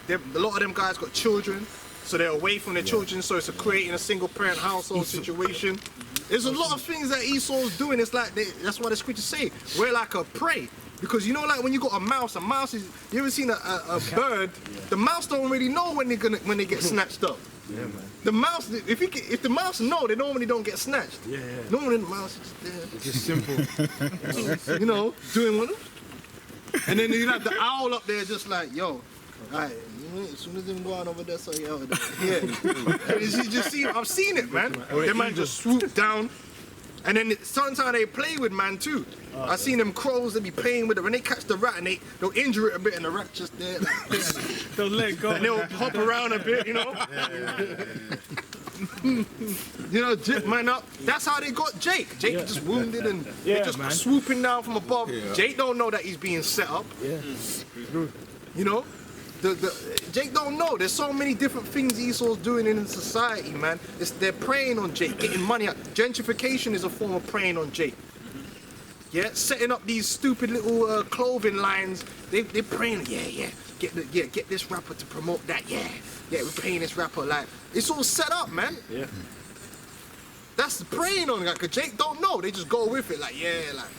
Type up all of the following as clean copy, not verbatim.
a lot of them guys got children, so they're away from their children, so it's creating a single parent household situation. There's a lot of things that Esau's doing. It's like that's why the scriptures say we're like a prey. Because you know, like when you got a mouse is. You ever seen a bird? The mouse don't really know when they get snatched up. Yeah, man. The mouse, if the mouse know, they normally don't get snatched. Yeah. Normally the mouse is just there. It's just simple. You know, doing one. And then you have the owl up there, just like, yo, alright, as soon as them go on over there, so yo, yeah. And you just see, I've seen it, man. Them man just swoop down, and then sometimes they play with man too. I've seen them crows, they be playing with it. When they catch the rat and they'll injure it a bit, and the rat just there, like this. They'll let it go. And they'll hop around a bit, you know. You know, man up. That's how they got Jake. Jake just wounded and they just swooping down from above. Jake don't know that he's being set up. Yeah. You know, Jake don't know. There's so many different things Esau's doing in society, man. They're preying on Jake, getting money out. Gentrification is a form of preying on Jake. Yeah, setting up these stupid little clothing lines. They're praying, get this rapper to promote that. Yeah, we're paying this rapper. Like, it's all set up, man. Yeah. That's the praying on it. Like, 'cause Jake don't know. They just go with it. Like, like.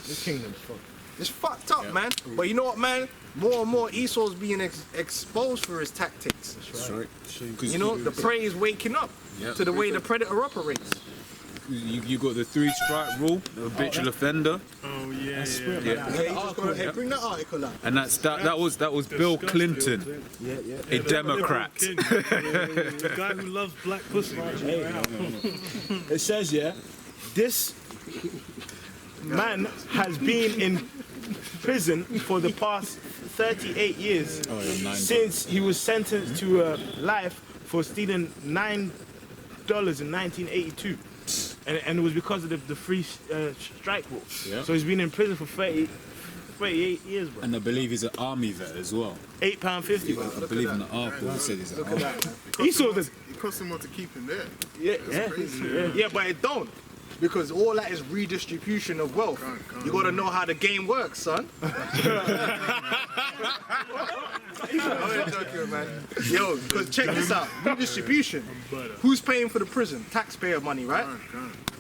This kingdom's fucked. It's fucked up, man. But you know what, man? More and more Esau's being exposed for his tactics. That's right. You know, the prey is waking up to the way the predator operates. You got the 3-strike rule, the habitual offender. Oh yeah. Hey, bring that article out. And that was Bill Clinton, a Democrat. The guy who loves black pussy. It says, this man has been in prison for the past 38 years since he was sentenced to life for stealing $9 in 1982. And it was because of the free strike rule. Yeah. So he's been in prison for 38 years, bro. And I believe he's an army vet as well. £8.50, bro. I believe in the article it said he's an army vet. It costs him more to keep him there. Yeah, but it don't. Because all that is redistribution of wealth. You gotta know how the game works, son. I'm joking, man. Yo, because check this out. Redistribution. Who's paying for the prison? Taxpayer money, right?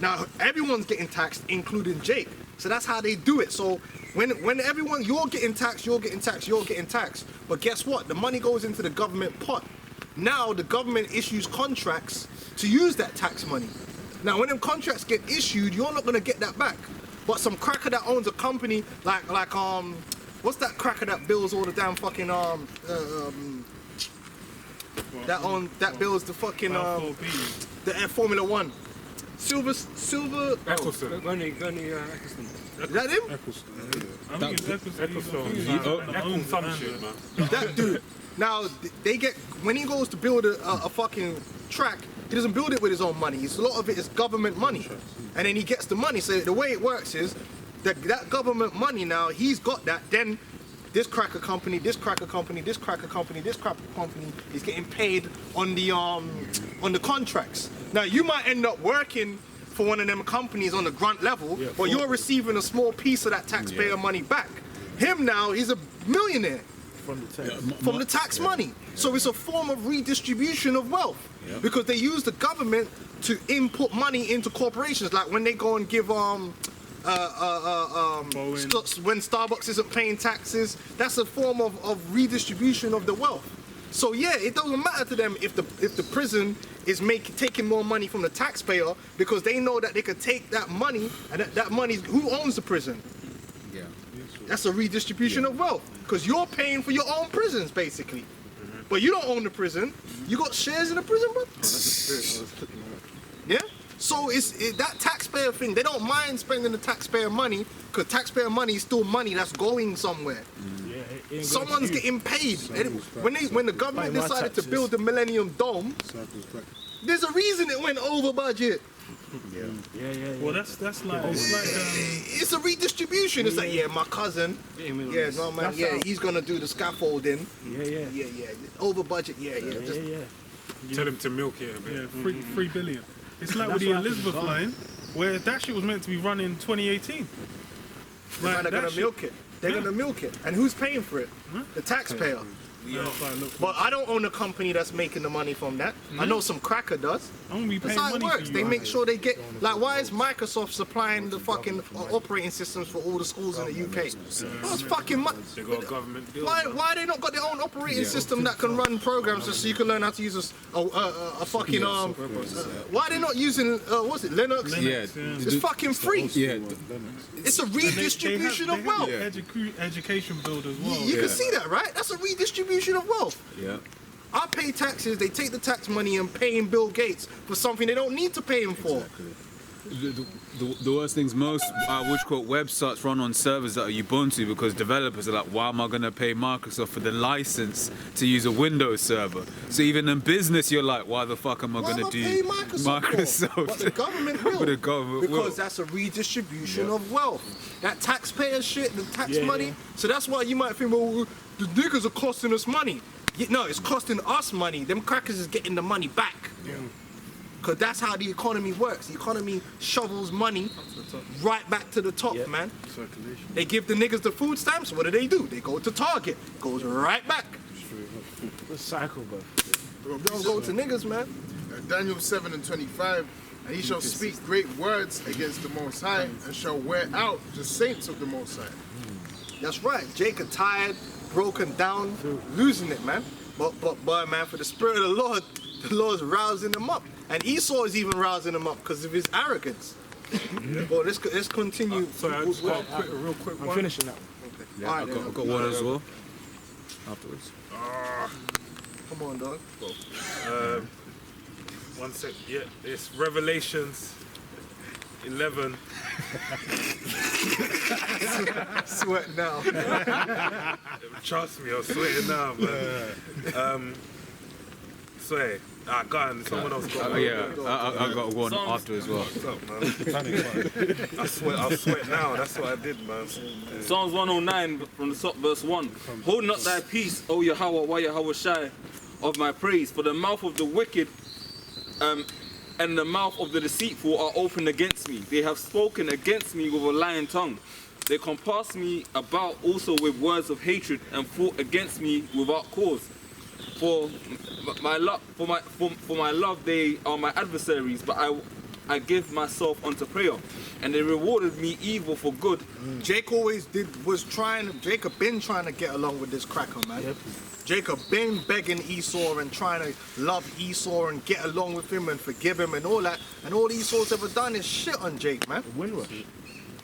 Now, everyone's getting taxed, including Jake. So that's how they do it. So when everyone, you're getting taxed. But guess what? The money goes into the government pot. Now the government issues contracts to use that tax money. Now, when them contracts get issued, you're not gonna get that back. But some cracker that owns a company, like what's that cracker that builds all the damn fucking that builds the fucking the Formula One, Silver. Eccleston. Eccleston. Is that him? That dude. Now they get when he goes to build a fucking track. He doesn't build it with his own money. A lot of it is government money. And then he gets the money. So the way it works is that government money now, he's got that. Then this cracker company is getting paid on the contracts. Now you might end up working for one of them companies on the grunt level, but you're receiving a small piece of that taxpayer money back. Him now, he's a millionaire. From the tax money. So it's a form of redistribution of wealth. Because they use the government to input money into corporations. Like when they go and give when Starbucks isn't paying taxes, that's a form of redistribution of the wealth. So yeah, it doesn't matter to them if the prison is taking more money from the taxpayer, because they know that they could take that money, and that money, who owns the prison? That's a redistribution of wealth, because you're paying for your own prisons, basically. But you don't own the prison. You got shares in the prison, bro? Yeah? So it's that taxpayer thing. They don't mind spending the taxpayer money, because taxpayer money is still money that's going somewhere. Someone's getting paid. When the government decided to build the Millennium Dome, there's a reason it went over budget. Well, that's like it's a redistribution. It's like, my cousin, he's gonna do the scaffolding. Over budget. Tell him to milk it a bit. 3 billion. It's like with the Elizabeth line, where that shit was meant to be run in 2018. Like, they're gonna milk it. They're gonna milk it. And who's paying for it? The taxpayer. Yeah, that's why I look. But I don't own a company that's making the money from that. I know some cracker does. I'm gonna be That's paying how it money works. for They you. make sure they get, like, why is Microsoft supplying the fucking operating systems for all the schools in the UK? That's fucking They got a government deal. why they not got their own operating system that can run programs just so you can learn how to use a fucking why they not using what's it, Linux? Yeah. It's fucking free. Yeah. It's a redistribution of wealth. Education build as well. You can see that, right? That's a redistribution of wealth. Yeah. I pay taxes, they take the tax money and paying Bill Gates for something they don't need to pay him for. The worst things, most which quote websites run on servers that are Ubuntu because developers are like, why am I going to pay Microsoft for the license to use a Windows server? So even in business, you're like, why the fuck am I going to do pay Microsoft for? But the government will. But the government because will. that's a redistribution of wealth. That taxpayer shit, the tax money. So that's why you might think, well, the niggas are costing us money. No, it's costing us money. Them crackers is getting the money back. Because that's how the economy works. The economy shovels money right back to the top, man. Circulation. They give the niggas the food stamps. What do? They go to Target. Goes right back. The cycle, bro. Don't go to niggas, man. Daniel 7:25, and he shall speak great words against the Most High, and shall wear out the saints of the Most High. That's right. Jacob tired, broken down, losing it, man. But boy, man, for the spirit of the Lord's rousing him up. And Esau is even rousing him up because of his arrogance. Well, let's continue. Sorry, I just got a real quick I'm one. finishing that. Yeah, Alright, I've got one as well. Afterwards. Come on, dog. One sec. Yeah, it's Revelations 11. Sweat now. Trust me, I'm sweating now, man. Swear. Go on. Someone else got one. Yeah, I got one after as well. What's up, man? I sweat now. That's what I did, man. Psalms 109 from the top, verse 1. Hold not thy peace, O Yahweh, while Yahweh shy of my praise. For the mouth of the wicked and the mouth of the deceitful are opened against me. They have spoken against me with a lying tongue. They compass me about also with words of hatred and fought against me without cause. For my love they are my adversaries, but I give myself unto prayer, and they rewarded me evil for good. Jacob been trying to get along with this cracker, man. Yep. Jacob been begging Esau and trying to love Esau and get along with him and forgive him and all that. And all Esau's ever done is shit on Jake, man. Windrush.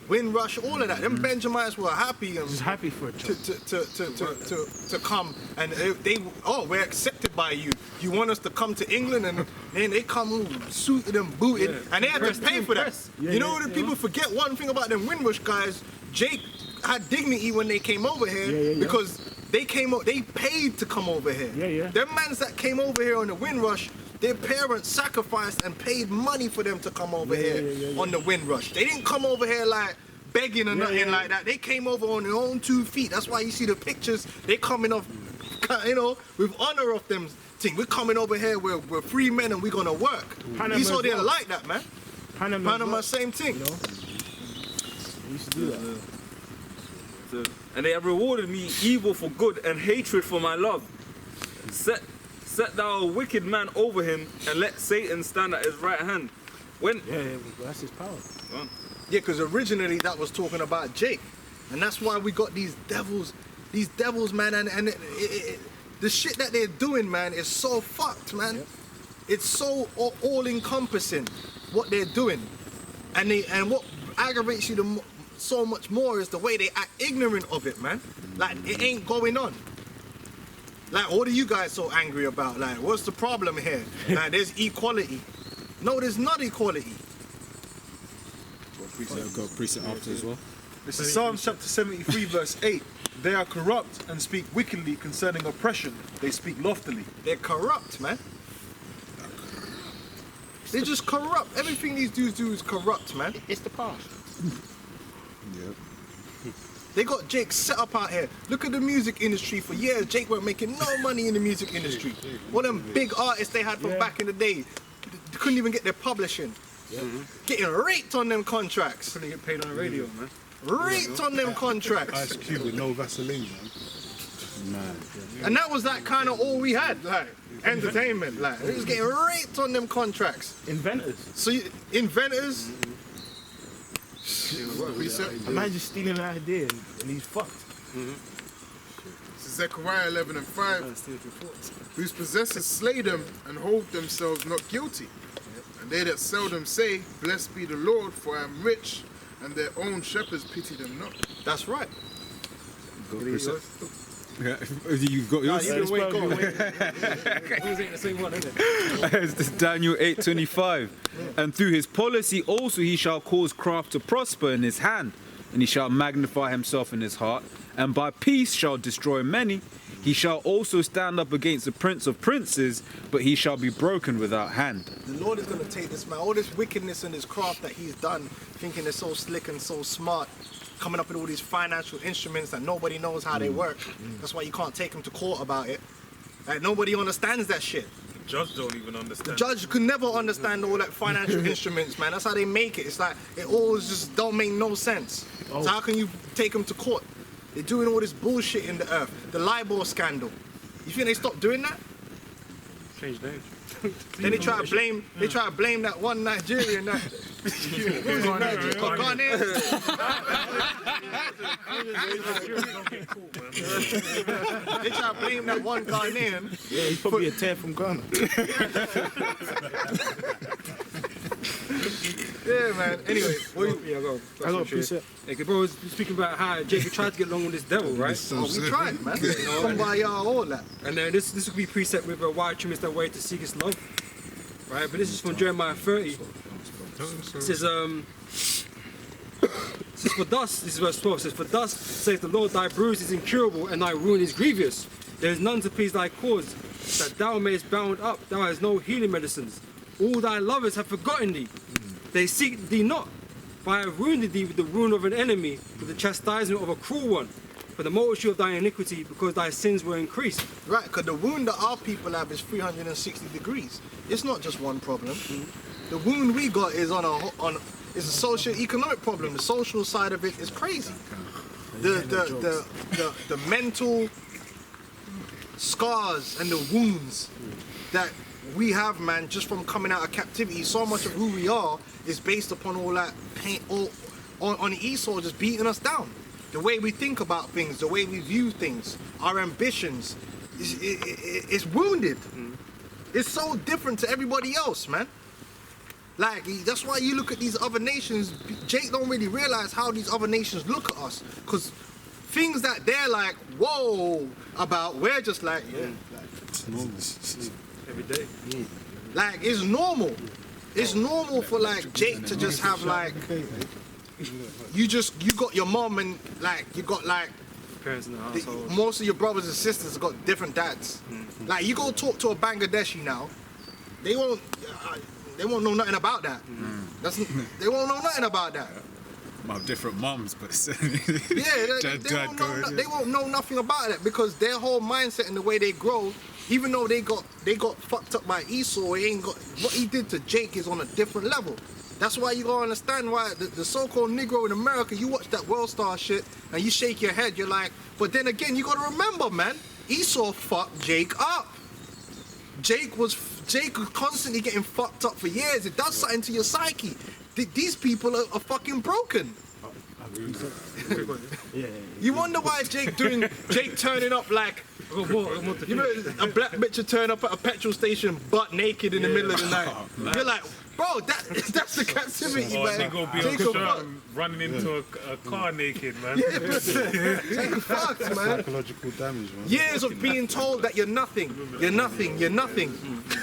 Windrush, all of that. Them Benjamites were happy and Just happy for it. to come and we're accepted by you. You want us to come to England, and then they come all suited and booted, and they had to pay for that. You know what? People forget one thing about them Windrush guys. Jake had dignity when they came over here because they paid to come over here. Them mans that came over here on the Windrush, their parents sacrificed and paid money for them to come over here on the Windrush. They didn't come over here like begging or nothing like that. They came over on their own 2 feet. That's why you see the pictures. They coming off, with honor of them thing. We're coming over here. We're free men and we're gonna work. Esau didn't like that, man. Panama, same thing. You know? We used to do that. And they have rewarded me evil for good and hatred for my love. Set thou a wicked man over him, and let Satan stand at his right hand. When That's his power. Yeah, because originally that was talking about Jake, and that's why we got these devils, man, and the shit that they're doing, man, is so fucked, man. It's so all-encompassing what they're doing, and what aggravates you so much more is the way they act ignorant of it, man. Like it ain't going on. Like, what are you guys so angry about? Like, what's the problem here? Like, there's equality. No, there's not equality. I've got a preset after as well. This is Psalms chapter 73 verse 8. They are corrupt and speak wickedly concerning oppression. They speak loftily. They're corrupt, man. They're just corrupt. Everything these dudes do is corrupt, man. It's the past. They got Jake set up out here. Look at the music industry. For years, Jake weren't making no money in the music industry. All them big artists they had from back in the day, they couldn't even get their publishing. Getting raped on them contracts. Couldn't get paid on the radio, man. raped on them contracts. Ice Cube with no Vaseline, man. And that was like kind of all we had, like entertainment. Like we was getting raped on them contracts. Inventors. So inventors, Imagine stealing an idea and he's fucked. Zechariah 11:5, whose possessors slay them and hold themselves not guilty. And they that seldom say, blessed be the Lord, for I am rich, and their own shepherds pity them not. that's right. You've got yours. It's Daniel 8:25. And through his policy also he shall cause craft to prosper in his hand, and he shall magnify himself in his heart, and by peace shall destroy many. He shall also stand up against the prince of princes, but he shall be broken without hand. The Lord is going to take this man, all this wickedness and this craft that he's done, thinking they're so slick and so smart, coming up with all these financial instruments that nobody knows how they work. That's why you can't take him to court about it. Like, nobody understands that shit. Judge don't even understand. Judge could never understand all that financial instruments, man. That's how they make it. It's like, it all just don't make no sense. So how can you take them to court? They're doing all this bullshit in the earth. The LIBOR scandal. You think they stopped doing that? Change names. Then they try to blame that one Nigerian that Ghanaian. They try to blame that one Ghanaian. Yeah, he's probably a tear from Ghana. Yeah, man. Anyway, I got a precept. Like, bro was speaking about how Jacob tried to get along with this devil, right? we tried, man. Kumbaya, all that. And then this will be precept with why trim is the way to seek his love, right? But this is from Jeremiah 30. It says, for thus, this is verse 12, it says, for thus saith the Lord, thy bruise is incurable and thy wound is grievous. There is none to please thy cause, that thou mayest bound up, thou hast no healing medicines. All thy lovers have forgotten thee. They seek thee not, for I have wounded thee with the wound of an enemy, with the chastisement of a cruel one, for the multitude of thy iniquity, because thy sins were increased. Right, because the wound that our people have is 360 degrees. It's not just one problem. The wound we got is is a socio-economic problem. The social side of it is crazy. The mental scars and the wounds that we have, man, just from coming out of captivity. So much of who we are is based upon all that pain, on Esau just beating us down. The way we think about things, the way we view things, our ambitions, is wounded. It's so different to everybody else, man. Like, that's why you look at these other nations, Jake don't really realize how these other nations look at us. Because things that they're like, whoa, about, we're just like, yeah. Every day. Like, it's normal. It's normal for like Jake to just have like, you got your mom and like, you got like, Parents in the household. most of your brothers and sisters got different dads. Like, you go talk to a Bangladeshi now, they won't know nothing about that. They won't know nothing about that. Have different mums, but they won't know nothing about it because their whole mindset and the way they grow, even though they got fucked up by Esau, it ain't got what he did to Jake is on a different level. That's why you gotta understand why the so-called Negro in America, you watch that World Star shit and you shake your head, you're like, but then again, you gotta remember, man, Esau fucked Jake up. Jake was constantly getting fucked up for years. It does something to your psyche. These people are fucking broken. You wonder why Jake turning up like, you know, a black bitch would turn up at a petrol station butt naked in the middle of the night. You're like, bro, that's the captivity, Or man. they go be on Jake shirt running into a car naked, man. Jake fucked, man. Psychological damage, man. Years of being told that you're nothing.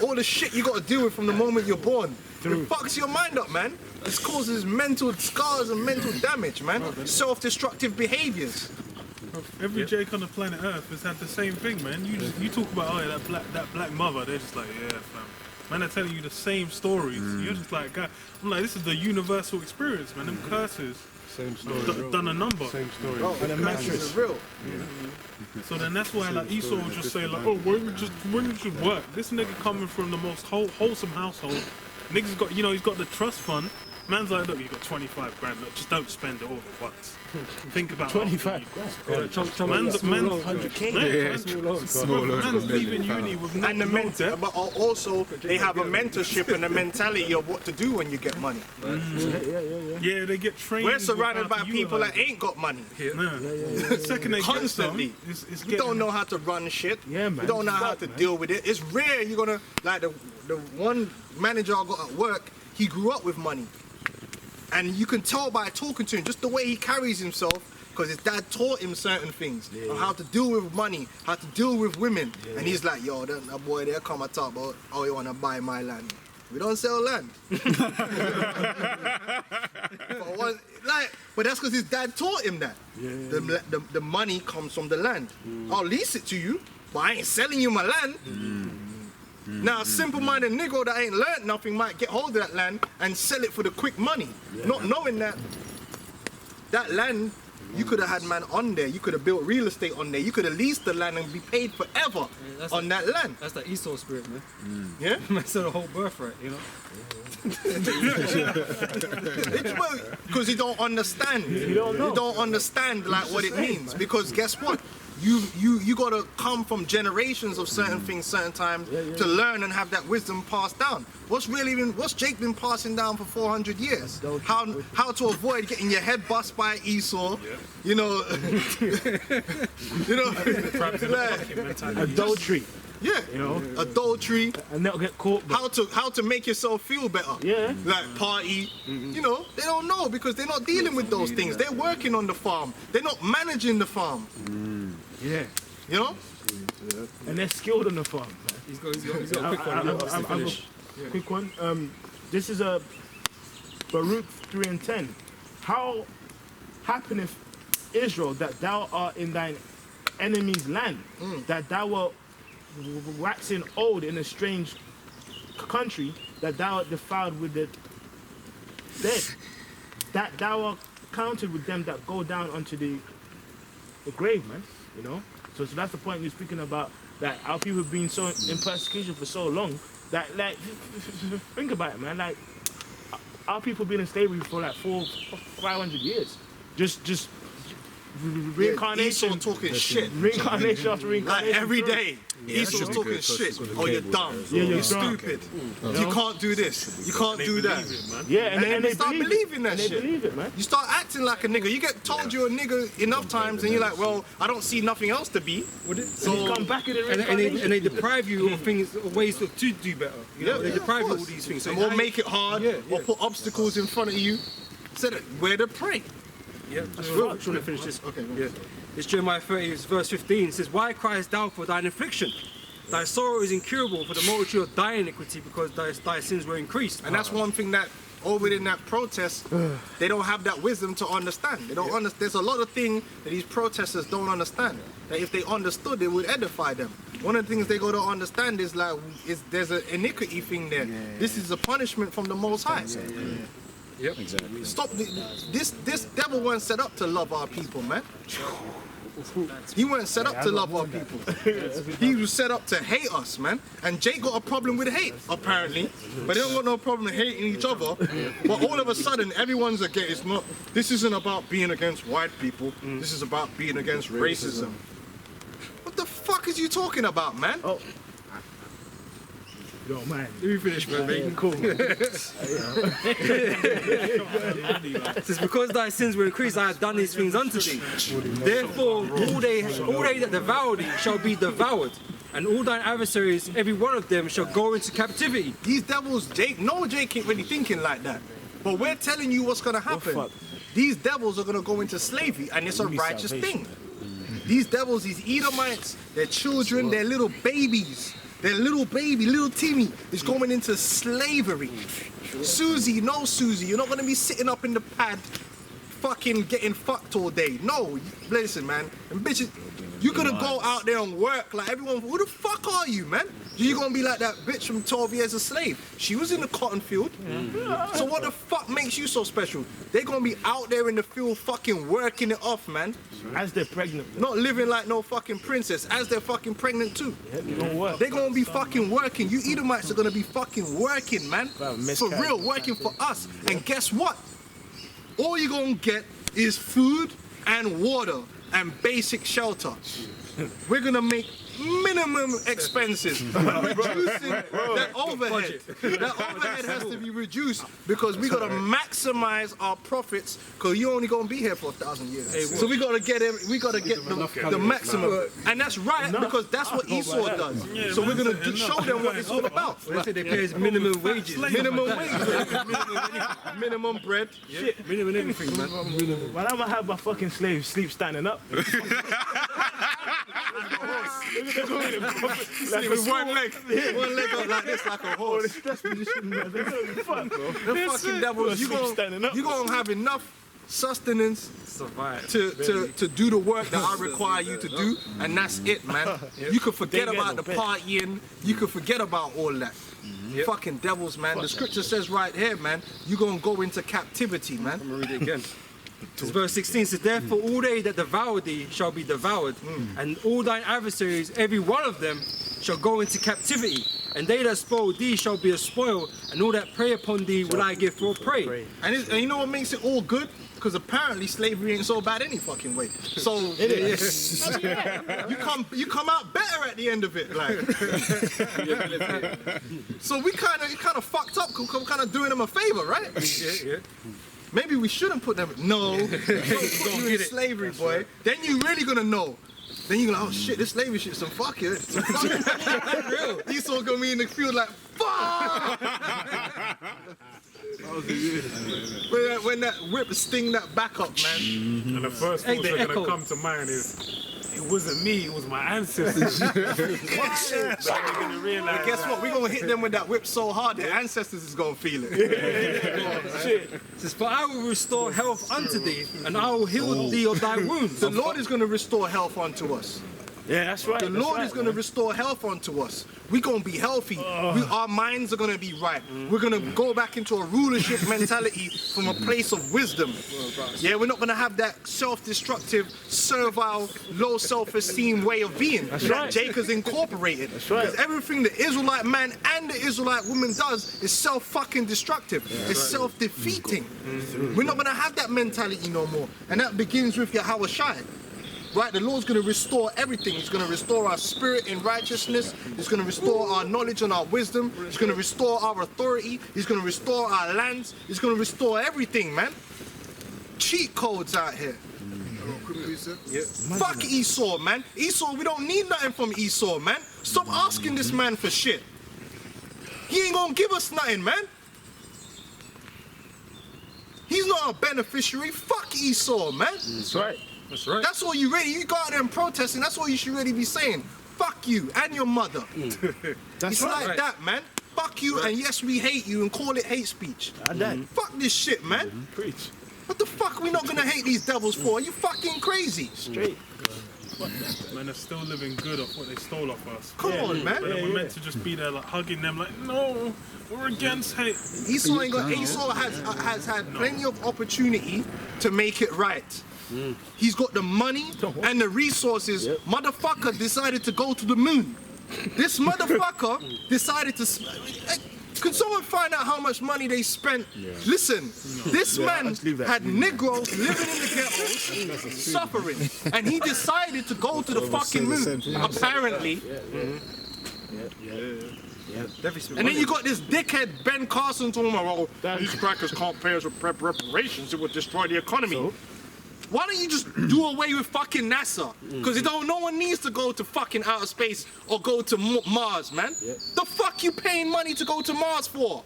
All the shit you got to deal with from the moment you're born. It fucks your mind up, man. It causes mental scars and mental damage, man. Self-destructive behaviors. Every Jake on the planet Earth has had the same thing, man. You talk about that black mother, they're just like, yeah, fam. Man, they're telling you the same stories. You're just like, God. I'm like, this is the universal experience, man. Them curses. Same story. Done a number. Same story. And the mattress is real. So then that's why like Esau would just say like, oh, when you should work. This nigga coming from the most wholesome household. Niggas got, he's got the trust fund. Man's like, look, you got 25 grand. Look, just don't spend it all at once. Think about 25 grand. Man's 100K. Small loan for Man's a leaving million uni with And the no mentor, debt. but also they have a mentorship and a mentality of what to do when you get money. Yeah, they get trained. We're surrounded with by how to people that utilize ain't got money. it. The second they Constantly. get some, it's You don't know how to run shit. Yeah, man. You don't know how Fuck, to man. deal with it. It's rare you're gonna like the one manager I got at work. He grew up with money, and you can tell by talking to him just the way he carries himself. Because his dad taught him certain things on how to deal with money, how to deal with women, and he's like, "Yo, that boy there come and talk about how he wanna buy my land. We don't sell land." But that's because his dad taught him that. The money comes from the land. I'll lease it to you, but I ain't selling you my land. Now, a simple-minded nigga that ain't learned nothing might get hold of that land and sell it for the quick money, not knowing that that land. You could have had man on there. You could have built real estate on there. You could have leased the land and be paid forever on that land. That's the Esau spirit, man. Yeah? Man said the whole birthright, you know? Because you don't understand. You don't understand like what it means. Because guess what? You gotta come from generations of certain things, certain times to learn and have that wisdom passed down. What's Jake been passing down for 400 years? How to avoid getting your head bust by Esau? You know, like, Adultery. yeah, You know? adultery. And not get caught. How to make yourself feel better. Yeah. Like party. You know, they don't know because they're not dealing with those things. They're working on the farm. They're not managing the farm. Yeah. You know? And they're skilled on the farm. Man. He's got a quick one. I have a quick one. This is a Baruch 3:10. How happeneth Israel that thou art in thine enemy's land, that thou art waxing old in a strange country, that thou art defiled with the dead, that thou art counted with them that go down unto the grave, man. You know. So that's the point you're speaking about. That our people have been so in persecution for so long that, like, think about it, man. Like, our people been in slavery for like 400-500 years. Just reincarnation. Esau talking shit. Reincarnation after Like reincarnation. every day. Esau's should be talking good, 'cause shit. it's gonna Oh, be you're good. dumb. Yeah, you're You're drunk. stupid. You can't do this. You can't do that. Yeah, and they start believe believing that and they shit. believe it, man. You start acting like a nigga. You get told you're a nigga enough times, and you're like, well, I don't see nothing else to be. So you come back in the And reincarnation. they deprive you of things, of ways to do better. You know, they deprive you of all these things. So Or make it hard, or put obstacles in front of you. So that where to pray. Yeah, I just want to finish this. Okay. Yeah. It's Jeremiah 30, verse 15. It says, "Why criest thou for thine affliction? Thy sorrow is incurable for the multitude of thy iniquity, because thy sins were increased." And that's one thing that over in that protest, they don't have that wisdom to understand. They don't understand. There's a lot of things that these protesters don't understand. That if they understood, it would edify them. One of the things they got to understand is there's an iniquity thing there. This is a punishment from the Most High. Yep. Exactly. Stop this devil weren't set up to love our people, man. He weren't set up to love our people. He was set up to hate us, man. And Jake got a problem with hate, apparently. But they don't got no problem hating each other. But all of a sudden, everyone's against. It's not. This isn't about being against white people. This is about being against racism. What the fuck is you talking about, man? Oh. Yo, man. Let me finish, man. Cool. It says, "Because thy sins were increased, I have done these things unto thee. Therefore, all they that devour thee shall be devoured, and all thine adversaries, every one of them, shall go into captivity." These devils, Jake ain't really thinking like that. But we're telling you what's gonna happen. fuck? These devils are gonna go into slavery, and it's a righteous thing. These devils, these Edomites, their children, their little babies, their little baby, little Timmy is going into slavery. Susie, no Susie, you're not gonna be sitting up in the pad fucking getting fucked all day. No, listen, man. And bitches, You're gonna go out there and work like everyone. Who the fuck are you, man? You gonna be like that bitch from 12 Years a Slave? She was in the cotton field. So what the fuck makes you so special? They're gonna be out there in the field fucking working it off, man. As they're pregnant. Not living like no fucking princess, as they're fucking pregnant too. Yeah, they don't work. They're gonna be fucking working. You Edomites are gonna be fucking working, man. For miscarriage. real, working for us. And guess what? All you're gonna get is food and water and basic shelter. We're gonna make minimum expenses. Reducing that overhead. That overhead has to be reduced because we gotta maximize our profits because you're only gonna be here for 1,000 years. So we gotta get the maximum. And that's right because that's what Esau does. So we're gonna show them what it's all about. They say they pay us minimum wages. Minimum wage. Minimum bread. Shit, minimum everything, man. Why am I have my fucking slave sleep standing up? Like with one leg up like this, like a horse. That's position, man. Fuck, bro. The fucking devils, you gonna have enough sustenance to do the work that I require you to do, and that's it, man. You can forget about the partying, you can forget about all that. Fucking devils, man. The scripture says right here, man, you're gonna go into captivity, man. I'm gonna read it again. It's verse 16 says, therefore all they that devour thee shall be devoured, and all thine adversaries, every one of them, shall go into captivity. And they that spoil thee shall be a spoil, and all that prey upon thee will I give for a prey. And you know what makes it all good? Because apparently slavery ain't so bad any fucking way. So it is. You come out better at the end of it, like. So we kind of fucked up. We're kind of doing them a favor, right? Yeah. Maybe we shouldn't put them. No, don't put you in slavery, boy. Right. Then you really gonna know. Then you're gonna, oh shit, this slavery shit, some fuck it. Some fuck it. Esau gonna be in the field like, fuck! When that whip sting that back up, man. And the first thoughts that are gonna come to mind is, it wasn't me, it was my ancestors. So they're gonna realize. But guess what? We're gonna hit them with that whip so hard their ancestors is gonna feel it. Shit. It says, for I will restore health unto thee, and I will heal thee of thy wounds. The Lord is gonna restore health unto us. Yeah, that's right. The Lord is going to restore health unto us. We're going to be healthy. Our minds are going to be right. We're going to go back into a rulership mentality from a place of wisdom. Yeah, we're not going to have that self-destructive, servile, low self-esteem way of being that right. Jacob's incorporated. That's right. Because everything the Israelite man and the Israelite woman does is self-fucking-destructive. It's self-defeating. We're not going to have that mentality no more. And that begins with Yahweh Shai. Right, the Lord's going to restore everything. He's going to restore our spirit in righteousness. He's going to restore our knowledge and our wisdom. He's going to restore our authority. He's going to restore our lands. He's going to restore everything, man. Cheat codes out here. Fuck Esau, man. Esau, we don't need nothing from Esau, man. Stop asking this man for shit. He ain't going to give us nothing, man. He's not a beneficiary. Fuck Esau, man. That's right. That's right. That's all you go out there and protesting, that's all you should really be saying. Fuck you and your mother. It's like that, man. Fuck you and yes, we hate you and call it hate speech. Fuck this shit, man. Preach. What the fuck are we not gonna hate these devils for? Are you fucking crazy? Straight. Man, they're still living good off what they stole off us. Come on, man. But we're meant to just be there like hugging them like, no, we're against hate. Esau has had plenty of opportunity to make it right. He's got the money and the resources. Motherfucker decided to go to the moon. This motherfucker decided to. Can someone find out how much money they spent? Listen, this man had Negroes living in the ghettos, suffering, and he decided to go to the fucking moon. Apparently. And then you got this dickhead Ben Carson talking about, oh, these crackers can't pay us with reparations, it would destroy the economy. So? Why don't you just do away with fucking NASA? Because no one needs to go to fucking outer space or go to Mars, man. The fuck you paying money to go to Mars for?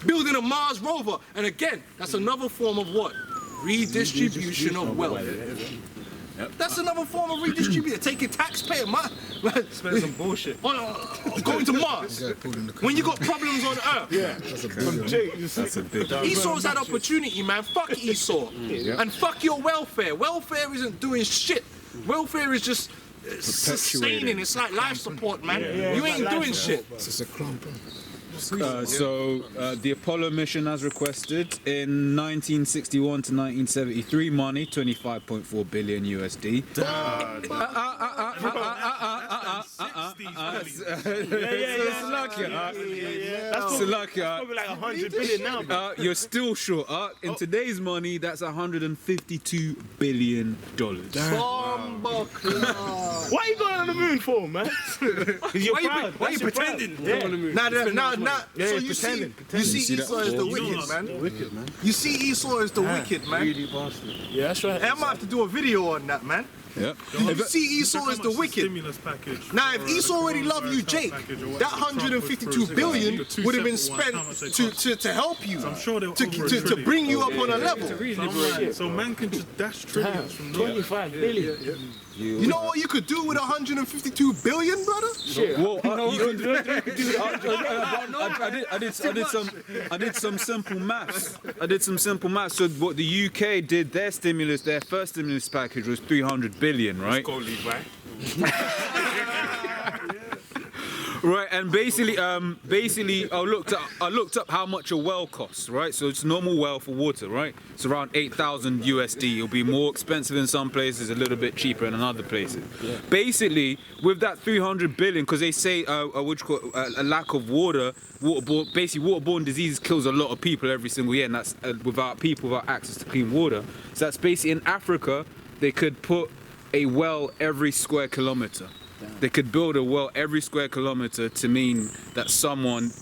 Building a Mars rover. And again, that's another form of what? Redistribution of wealth. That's another form of redistribution. Taking taxpayer money. Spend some bullshit. Going to Mars. When you got problems on Earth. That's a big Esau's had opportunity, man. Fuck Esau. And fuck your welfare. Welfare isn't doing shit. Welfare is just sustaining. It's like life support, man. You ain't doing shit. It's a clump. So the Apollo mission, as requested in 1961 to 1973, money 25.4 billion USD. Probably like 100 billion now. Bro. You're still short. In today's money, that's 152 billion dollars. Why are you going on the moon for, man? Because you're proud. Why are you pretending? Yeah. So you see Esau as the wicked, man. You see Esau as the wicked, man. Yeah, that's right. I might have to do a video on that, man. Yeah. You see Esau as the wicked. Stimulus package. Now, if Esau already loved you, Jake, that 152 billion would have been spent to help you, I'm sure they'll to bring you up on a level. So man can just dash trillions from there. 25 billion. You know what you could do with 152 billion, brother? Well, I did some simple maths. So what the UK did, their first stimulus package was 300 billion, right? Go Levi. Right, and basically, I looked up how much a well costs, right? So it's normal well for water, right? It's around 8,000 USD. It'll be more expensive in some places, a little bit cheaper in other places. Yeah. Basically, with that 300 billion, because they say a lack of waterborne diseases kills a lot of people every single year, and that's without access to clean water. So that's basically in Africa, they could put a well every square kilometer. They could build a well every square kilometer to mean that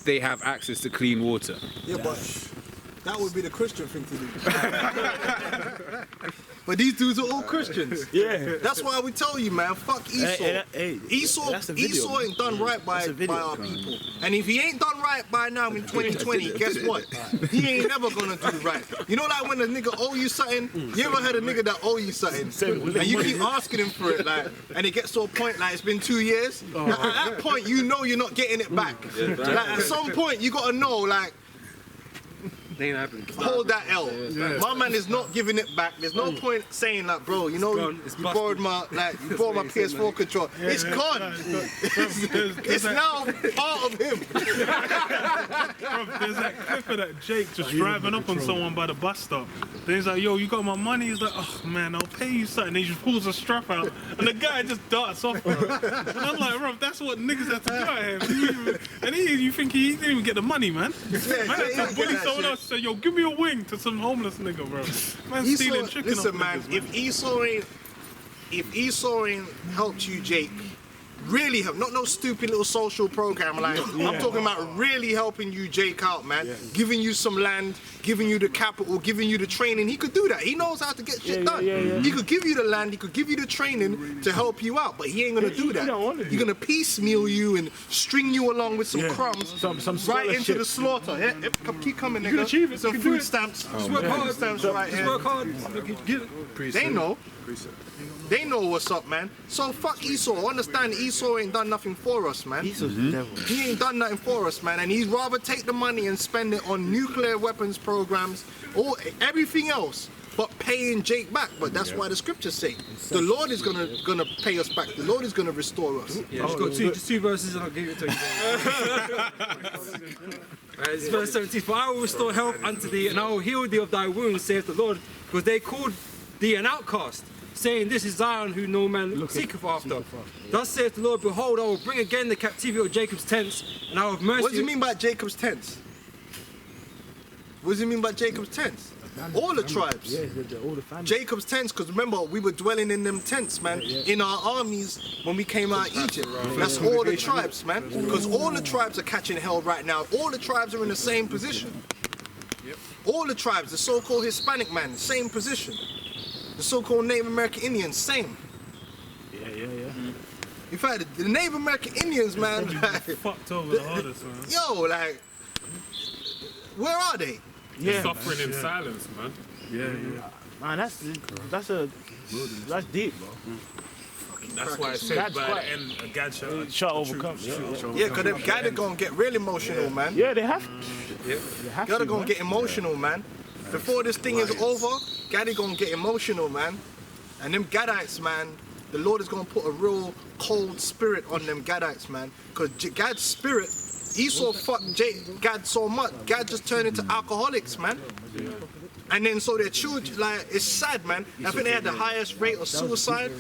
they have access to clean water. Yeah, but that would be the Christian thing to do. But these dudes are all Christians. Yeah. That's why we tell you, man, fuck Esau. Esau ain't done right by our people. And if he ain't done right by now in 2020, guess what? He ain't never gonna do right. You know, like when a nigga owe you something, you ever had a nigga that owe you something, and you keep asking him for it, like, and it gets to a point like it's been 2 years. At that point, you know you're not getting it back. Like at some point, you gotta know, like, hold that L. My man is not giving it back. There's no point saying like, bro, you know, you borrowed my PS4 controller. It's gone. It's now part of him. There's that clip of that Jake just driving up on someone by the bus stop. Then he's like, yo, you got my money? He's like, oh man, I'll pay you something. Then he just pulls a strap out and the guy just darts off, bro. And I'm like, bro, that's what niggas have to do out here. And you think he didn't even get the money, man? Man had to bully someone else. Say, yo, give me a wing to some homeless nigga, bro. Man, stealing chicken. Listen, man, if Esau ain't helped you, Jake, really help, not no stupid little social program. Like I'm talking about really helping you, Jake, out, man. Giving you some land, giving you the capital, giving you the training. He could do that. He knows how to get shit done. He could give you the land, he could give you the training to help you out, but he ain't gonna do that. He's gonna piecemeal you and string you along with some crumbs, some right into the slaughter. Keep coming, nigga. achieve it. Some food stamps. Food stamps right here. Work hard. They know. They know what's up, man. So fuck Esau. Understand Esau ain't done nothing for us, man. Esau's the devil. He ain't done nothing for us, man. And he'd rather take the money and spend it on nuclear weapons programs or everything else, but paying Jake back. But that's why the scriptures say the Lord is gonna pay us back. The Lord is gonna restore us. Yeah, just two verses and I'll give it to you. It's verse 17. For I will restore health unto thee, and I will heal thee of thy wounds, saith the Lord, because they called thee an outcast, saying, this is Zion who no man seeketh after. Thus saith the Lord, behold, I will bring again the captivity of Jacob's tents, and I will have mercy. What does he mean by Jacob's tents? What does he mean by Jacob's tents? All the tribes. All the families. Jacob's tents, because remember, we were dwelling in them tents, man, in our armies when we came out of Egypt. That's all the tribes, man, because all the tribes are catching hell right now. All the tribes are in the same position. All the tribes, the so-called Hispanic man, same position. The so-called Native American Indians, same. In fact, the Native American Indians, man, like, fucked over the hardest, man. yo, like, where are they? Suffering in silence, man. Man, that's deep, bro. That's why it says by the end, God shall overcome. Yeah, because them guys are going to get real emotional, man. Yeah, they have. Gotta go and get emotional, man. Before this thing is over, Gaddy gonna get emotional, man. And them Gadites, man, the Lord is going to put a real cold spirit on them Gadites, man. Because Gad's spirit, Esau fucked Gad so much, Gad just turned into alcoholics, man. And then so their children, like, it's sad, man. I think they had the highest rate of suicide.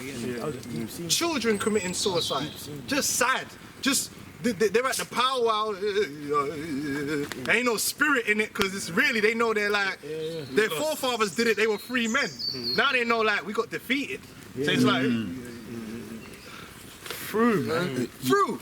Children committing suicide. Just sad. Just, they're at the powwow. There ain't no spirit in it, because it's really, they know they're like, their forefathers did it, they were free men. Now they know, like, we got defeated. So it's like, through, man. Through.